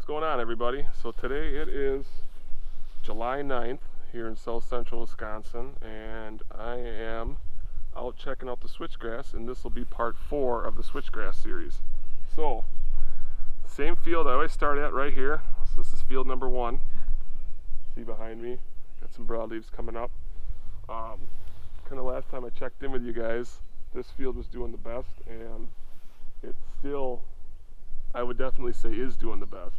What's going on, everybody? So today it is July 9th here in south central Wisconsin, and I am out checking out the switchgrass, and this will be part 4 of the Switchgrass Series. So, same field I always start at right here. So this is field number 1. See behind me, got some broadleaves coming up. Kind of last time I checked in with you guys, this field was doing the best, and it's still, I would definitely say, is doing the best.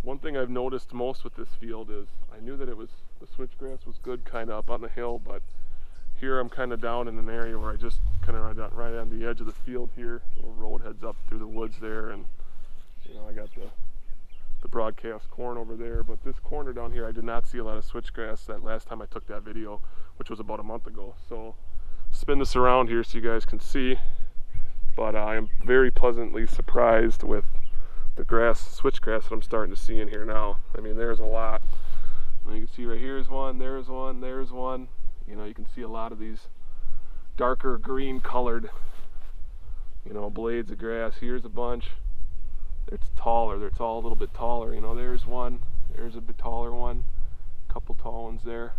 One thing I've noticed most with this field is I knew that the switchgrass was good kind of up on the hill, but here I'm kind of down in an area where I just kind of right on the edge of the field here. Little road heads up through the woods there, and you know, I got the broadcast corn over there, but this corner down here I did not see a lot of switchgrass that last time I took that video, which was about a month ago. So spin this around here so you guys can see. But I am very pleasantly surprised with the switchgrass that I'm starting to see in here now. I mean, there's a lot. And you can see right here's one, there's one, there's one. You know, you can see a lot of these darker green colored, you know, blades of grass. Here's a bunch. It's taller. It's all a little bit taller. You know, there's one. There's a bit taller one. A couple tall ones there.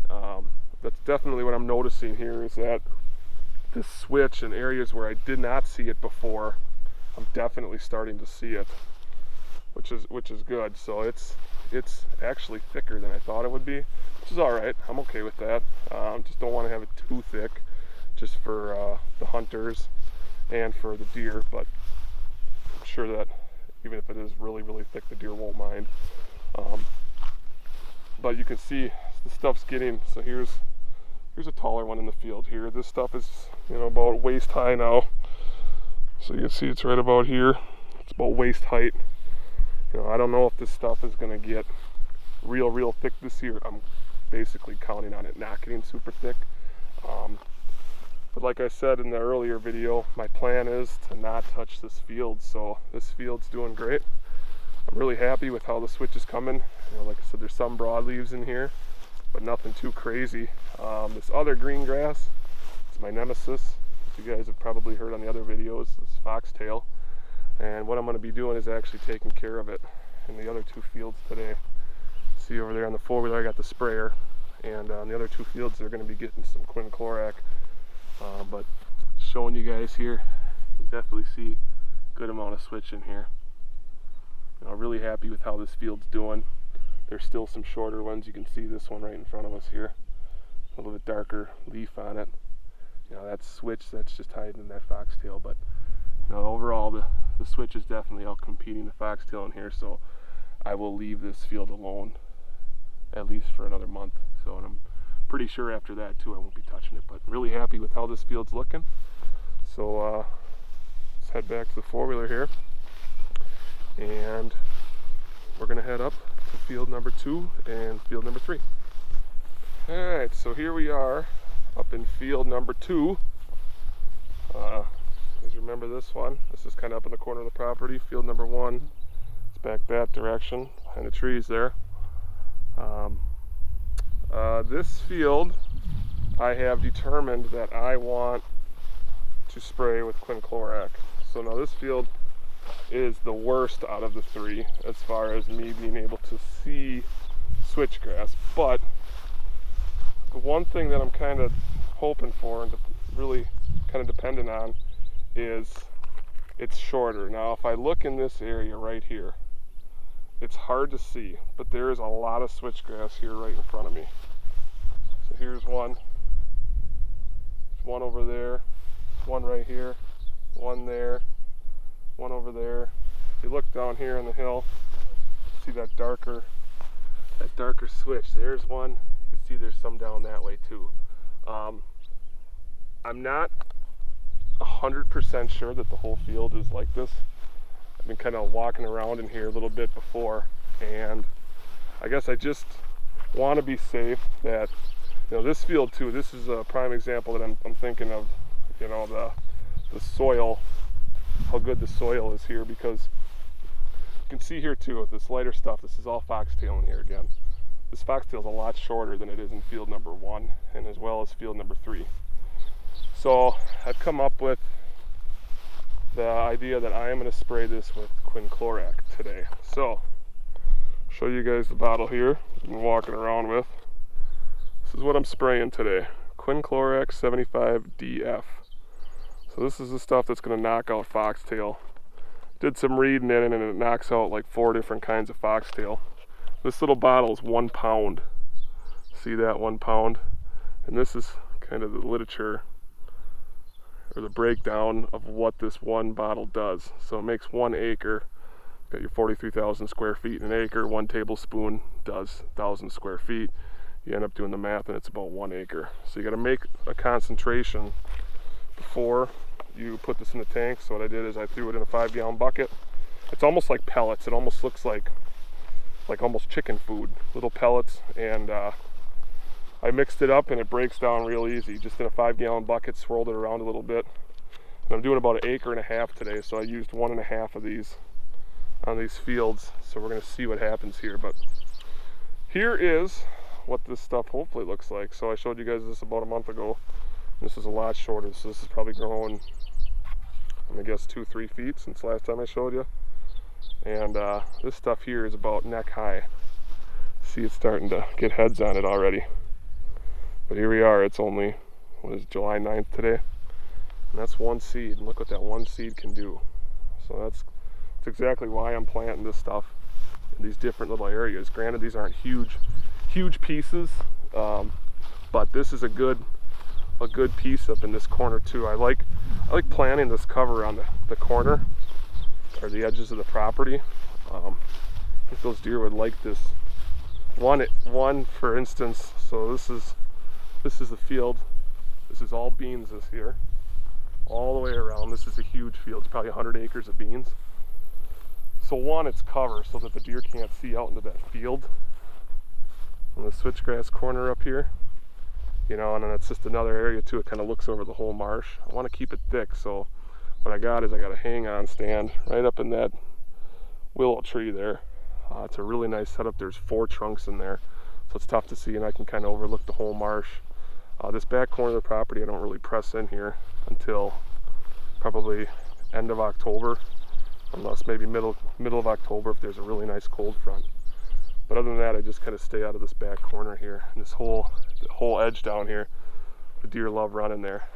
That's definitely what I'm noticing here, is that this switch in areas where I did not see it before, I'm definitely starting to see it, which is good. So it's actually thicker than I thought it would be, which is all right. I'm okay with that. Just don't want to have it too thick, just for the hunters and for the deer. But I'm sure that even if it is really, really thick, the deer won't mind. But you can see the stuff's getting. So here's a taller one in the field here. This stuff is, you know, about waist high now. So you can see it's right about here. It's about waist height. You know, I don't know if this stuff is going to get real thick this year. I'm basically counting on it not getting super thick. But like I said in the earlier video, my plan is to not touch this field. So this field's doing great. I'm really happy with how the switch is coming. You know, like I said, there's some broadleaves in here, but nothing too crazy. This other green grass, it's my nemesis. You guys have probably heard on the other videos, this foxtail. And what I'm going to be doing is actually taking care of it in the other 2 fields today. See over there on the 4-wheeler I got the sprayer, and on the other 2 fields they're going to be getting some quinclorac. But showing you guys here, you definitely see a good amount of switch in here. You know, really happy with how this field's doing. There's still some shorter ones. You can see this one right in front of us here, a little bit darker leaf on it. You know, that switch, that's just hiding in that foxtail. But you know, overall the switch is definitely out competing the foxtail in here, so I will leave this field alone at least for another month. So, and I'm pretty sure after that too I won't be touching it. But really happy with how this field's looking. So let's head back to the 4-wheeler here, and we're gonna head up to field number 2 and field number 3. Alright, so here we are up in field number 2. Guys, remember this one? This is kind of up in the corner of the property. Field number 1, it's back that direction behind the trees there. This field, I have determined that I want to spray with quinclorac. So now this field is the worst out of the 3 as far as me being able to see switchgrass. But the one thing that I'm kind of hoping for and really kind of dependent on is it's shorter. Now if I look in this area right here, it's hard to see, but there is a lot of switchgrass here right in front of me. So here's one. There's one over there, one right here, one there, one over there. If you look down here on the hill, see that darker switch. There's one. You can see there's some down that way too. I'm not 100% sure that the whole field is like this. I've been kind of walking around in here a little bit before, and I guess I just want to be safe that, you know, this field too, this is a prime example that I'm thinking of, you know, the soil, how good the soil is here, because you can see here too with this lighter stuff, this is all foxtail in here again. This foxtail is a lot shorter than it is in field number 1 and as well as field number 3. So I've come up with the idea that I am going to spray this with quinclorac today. So, show you guys the bottle here I'm walking around with. This is what I'm spraying today. Quinclorac 75 DF. So this is the stuff that's going to knock out foxtail. Did some reading in it and it knocks out like 4 different kinds of foxtail. This little bottle is 1 pound. See that, 1 pound? And this is kind of the literature or the breakdown of what this one bottle does. So it makes 1 acre. Got your 43,000 square feet in an acre. 1 tablespoon does 1,000 square feet. You end up doing the math and it's about 1 acre. So you got to make a concentration before you put this in the tank. So what I did is I threw it in a 5-gallon bucket. It's almost like pellets. It almost looks like almost chicken food, little pellets, and I mixed it up and it breaks down real easy. Just in a 5-gallon bucket, swirled it around a little bit. And I'm doing about 1.5 acres today, so I used 1.5 of these on these fields. So we're going to see what happens here. But here is what this stuff hopefully looks like. So I showed you guys this about a month ago. This is a lot shorter, so this is probably growing, I guess, 2-3 feet since last time I showed you. And this stuff here is about neck high. See, it's starting to get heads on it already. But here we are, it's only, what is it, July 9th today? And that's 1 seed, and look what that 1 seed can do. So that's exactly why I'm planting this stuff in these different little areas. Granted, these aren't huge pieces, but this is a good piece up in this corner too. I like planting this cover on the corner, or the edges of the property. I think those deer would like this. One for instance, so this is the field. This is all beans this year, all the way around. This is a huge field. It's probably 100 acres of beans. So one, it's cover so that the deer can't see out into that field. On the switchgrass corner up here, you know, and then it's just another area too. It kind of looks over the whole marsh. I want to keep it thick, so what I got is I got a hang-on stand right up in that willow tree there. It's a really nice setup. There's 4 trunks in there, so it's tough to see, and I can kind of overlook the whole marsh. This back corner of the property, I don't really press in here until probably end of October, unless maybe middle of October if there's a really nice cold front. But other than that, I just kind of stay out of this back corner here. And this whole edge down here, the deer love running there.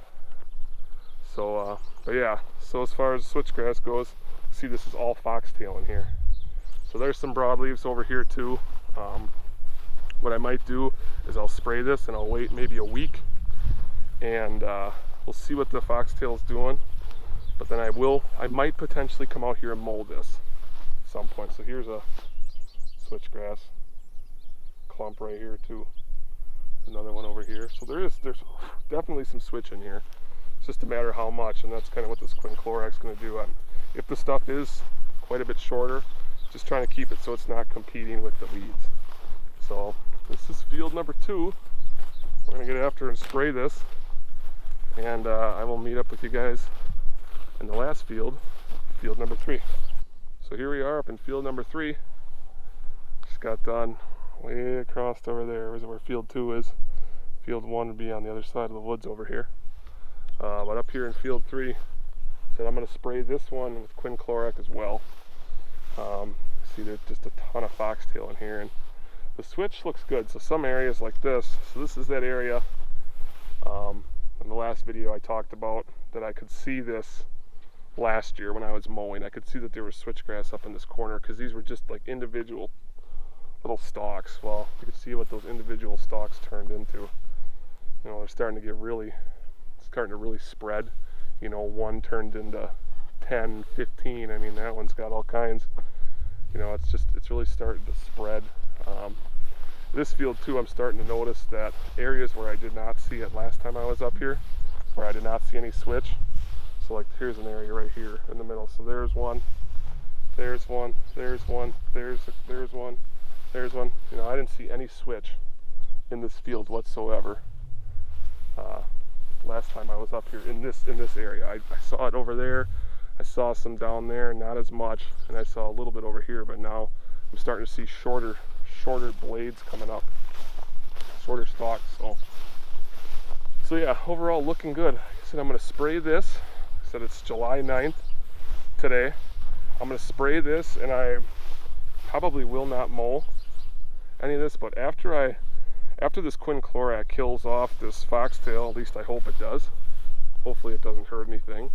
So, but yeah, so as far as switchgrass goes, see, this is all foxtail in here. So there's some broadleaves over here too. What I might do is I'll spray this and I'll wait maybe a week, and we'll see what the foxtail is doing. But then I might potentially come out here and mow this at some point. So here's a switchgrass clump right here too. Another one over here. So there's definitely some switch in here. It's just a matter of how much, and that's kind of what this quinclorac is going to do. If the stuff is quite a bit shorter, just trying to keep it so it's not competing with the weeds. So this is field number 2. We're going to get after and spray this, and I will meet up with you guys in the last field, field number 3. So here we are up in field number 3. Just got done way across over there is where field 2 is. Field 1 would be on the other side of the woods over here. But up here in field 3, so I'm going to spray this one with quinclorac as well. See, there's just a ton of foxtail in here, and the switch looks good. So some areas like this, so this is that area in the last video I talked about that I could see this last year when I was mowing. I could see that there was switchgrass up in this corner because these were just like individual little stalks. Well, you can see what those individual stalks turned into. You know, they're starting to really spread. You know, one turned into 10, 15. I mean, that one's got all kinds. You know, it's really starting to spread. This field too, I'm starting to notice that areas where I did not see it last time I was up here, where I did not see any switch. So like here's an area right here in the middle. So there's one, there's one, there's one, there's one, there's one. You know, I didn't see any switch in this field whatsoever. Last time I was up here in this area. I saw it over there. I saw some down there, not as much, and I saw a little bit over here, but now I'm starting to see shorter blades coming up, shorter stalks. So yeah, overall looking good. Like I said, I'm going to spray this. I said it's July 9th today. I'm going to spray this, and I probably will not mow any of this, but after this quinclorac kills off this foxtail, at least I hope it does. Hopefully it doesn't hurt anything.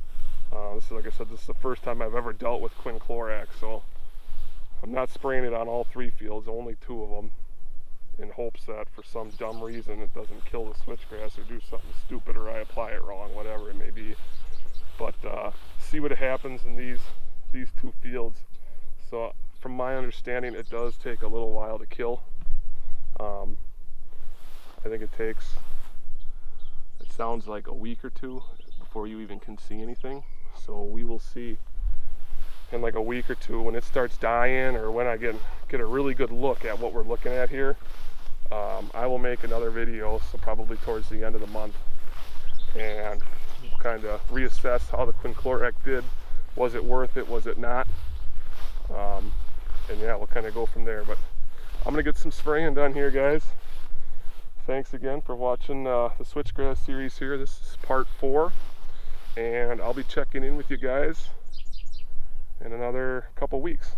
This is, like I said, this is the first time I've ever dealt with quinclorac, so I'm not spraying it on all 3 fields, only 2 of them, in hopes that for some dumb reason it doesn't kill the switchgrass or do something stupid, or I apply it wrong, whatever it may be. But see what happens in these 2 fields. So from my understanding, it does take a little while to kill. I think it sounds like a week or 2 before you even can see anything. So we will see in like a week or 2 when it starts dying, or when I get a really good look at what we're looking at here. I will make another video, so probably towards the end of the month, and kind of reassess how the quinclorac did. Was it worth it? Was it not? And yeah, we'll kind of go from there. But I'm gonna get some spraying done here, guys. Thanks again for watching the Switchgrass series here. This is part 4, and I'll be checking in with you guys in another couple weeks.